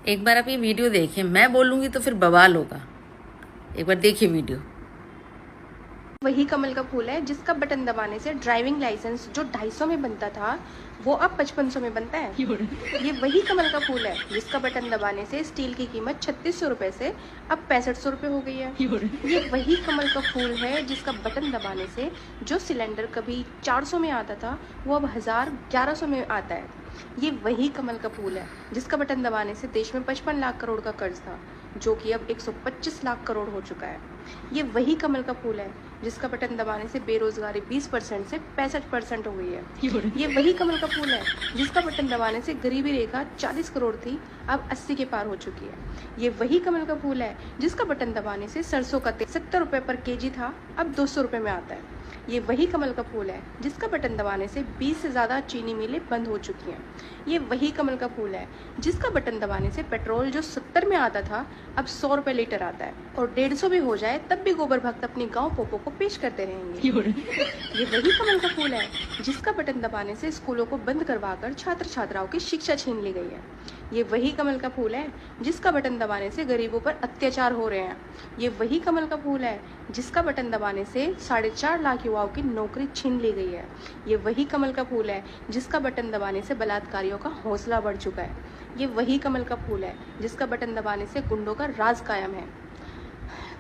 एक बार आप ये वीडियो देखें, मैं बोलूँगी तो फिर बवाल होगा। एक बार देखिए वीडियो। वही कमल का फूल है जिसका बटन दबाने से ड्राइविंग लाइसेंस जो 250 में बनता था वो अब 5500 में बनता है। ये वही कमल का फूल है जिसका बटन दबाने से स्टील की कीमत 3600 रुपए से अब 6500 रुपए हो गई है। ये वही कमल का फूल है जिसका बटन दबाने से जो सिलेंडर कभी 400 में आता था वो अब 1100 में आता है। ये वही कमल का फूल है जिसका बटन दबाने से देश में 55 लाख करोड़ का कर्ज था जो कि अब 125 लाख करोड़ हो चुका है। ये वही कमल का फूल है जिसका बटन दबाने से बेरोजगारी 20% से 65% हो गई है। ये वही कमल का फूल है जिसका बटन दबाने से गरीबी रेखा 40 करोड़ थी अब 80 के पार हो चुकी है। ये वही कमल का फूल है जिसका बटन दबाने से सरसों का तेल 70 रुपए पर केजी था अब 200 रुपए में आता है। ये वही कमल का फूल है जिसका बटन दबाने से 20 से ज़्यादा चीनी मिलें बंद हो चुकी हैं। ये वही कमल का फूल है जिसका बटन दबाने से पेट्रोल जो 70 में आता था अब 100 रुपए लीटर आता है और 150 भी हो जाए तब भी गोबर भक्त अपनी गांव पोपो को पेश करते रहेंगे। ये वही कमल का फूल है जिसका बटन दबाने से स्कूलों को बंद करवाकर छात्र छात्राओं की शिक्षा छीन ली गई है। ये वही कमल का फूल है जिसका बटन दबाने से गरीबों पर अत्याचार हो रहे हैं। ये वही कमल का फूल है जिसका बटन दबाने से 4.5 लाख युवाओं की नौकरी छीन ली गई है। ये वही कमल का फूल है जिसका बटन दबाने से बलात्कारियों का हौसला बढ़ चुका है। ये वही कमल का फूल है जिसका बटन दबाने से गुंडों का राज कायम है।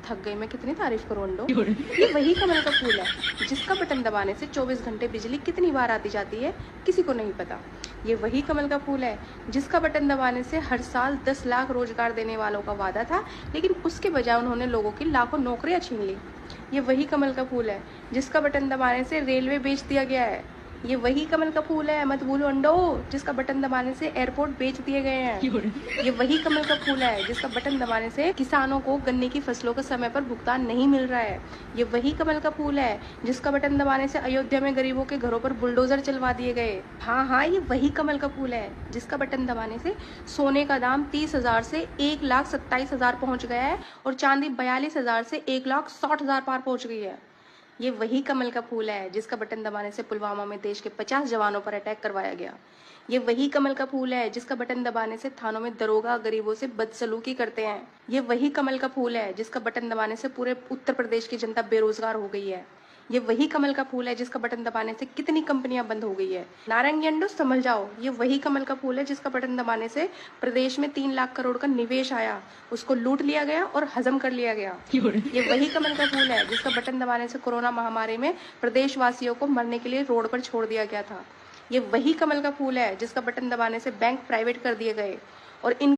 थक गई मैं, कितनी तारीफ करूं अंडो। ये वही कमल का फूल है जिसका बटन दबाने से 24 घंटे बिजली कितनी बार आती जाती है किसी को नहीं पता। ये वही कमल का फूल है जिसका बटन दबाने से हर साल 10 लाख रोजगार देने वालों का वादा था लेकिन उसके बजाय उन्होंने लोगों की लाखों नौकरियां छीन ली। ये वही कमल का फूल है जिसका बटन दबाने से रेलवे बेच दिया गया है। ये वही कमल का फूल है, मत भूलो अंडो, जिसका बटन दबाने से एयरपोर्ट बेच दिए गए हैं। ये वही कमल का फूल है जिसका बटन दबाने से किसानों को गन्ने की फसलों का समय पर भुगतान नहीं मिल रहा है। ये वही कमल का फूल है जिसका बटन दबाने से अयोध्या में गरीबों के घरों पर बुलडोजर चलवा दिए गए। हाँ, ये वही कमल का फूल है जिसका बटन दबाने से सोने का दाम 30,000 से 1,27,000 पहुंच गया है और चांदी 42,000 से 1,60,000 पार पहुंच गई है। ये वही कमल का फूल है जिसका बटन दबाने से पुलवामा में देश के 50 जवानों पर अटैक करवाया गया। ये वही कमल का फूल है जिसका बटन दबाने से थानों में दरोगा गरीबों से बदसलूकी करते हैं। ये वही कमल का फूल है जिसका बटन दबाने से पूरे उत्तर प्रदेश की जनता बेरोजगार हो गई है। ये वही कमल का फूल है जिसका बटन दबाने से कितनी कंपनियां बंद हो गई है। नारंगी अंडो समझ जाओ, ये वही कमल का फूल है जिसका बटन दबाने से प्रदेश में 3 लाख करोड़ का निवेश आया, उसको लूट लिया गया और हजम कर लिया गया। ये वही कमल का फूल है जिसका बटन दबाने से कोरोना महामारी में प्रदेशवासियों को मरने के लिए रोड पर छोड़ दिया गया था। ये वही कमल का फूल है जिसका बटन दबाने से बैंक प्राइवेट कर दिए गए और इन